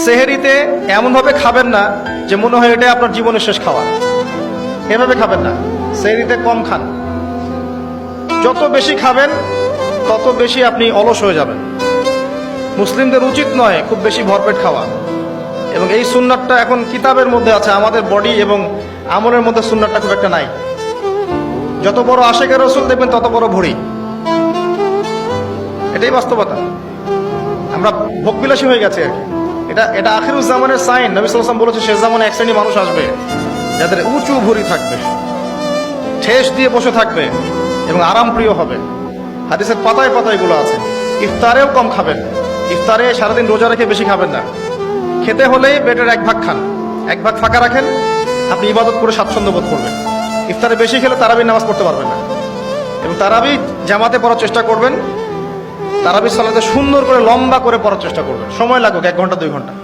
সেহেরিতে এমনভাবে খাবেন না যে মনে হয় এটা আপনার জীবনের শেষ খাওয়া। এভাবে খাবেন না। সেহেরিতে কম খান। যত বেশি খাবেন তত বেশি আপনি অলস হয়ে যাবেন। মুসলিমদের উচিত নয় খুব বেশি ভরপেট খাওয়া। এবং এই সুন্নাতটা এখন কিতাবের মধ্যে আছে, আমাদের বডি এবং আমলের মধ্যে সুন্নাতটা খুব একটা নাই। যত বড় আশিকের রাসূল দেখবেন তত বড় ভুঁড়ি। এটাই বাস্তবতা। আমরা ভোগবিলাসী হয়ে গেছে আর কি। এটা আখিরুজ জামানের সাইন। নবী সাল্লাল্লাহু আলাইহি ওয়াসাল্লাম বলেছে শেষ জামানে এক শ্রেণী মানুষ আসবে যাদের উঁচু ভুঁড়ি থাকবে, ঠেস দিয়ে বসে থাকবে এবং আরাম প্রিয় হবে। হাদিসের পাতায় পাতায় এগুলো আছে। ইফতারেও কম খাবেন। ইফতারে সারাদিন রোজা রেখে বেশি খাবেন না। খেতে হলেই পেটের এক ভাগ খান, এক ভাগ ফাঁকা রাখেন, আপনি ইবাদত করে স্বাচ্ছন্দ্য বোধ করবেন। ইফতারে বেশি খেলে তারাবির নামাজ পড়তে পারবেন না। এবং তারাবি জামাতে পড়ার চেষ্টা করবেন। তারাবি সালাতে সুন্দর করে লম্বা করে পড়ার চেষ্টা করবেন। সময় লাগুক 1 ঘন্টা 2 ঘন্টা।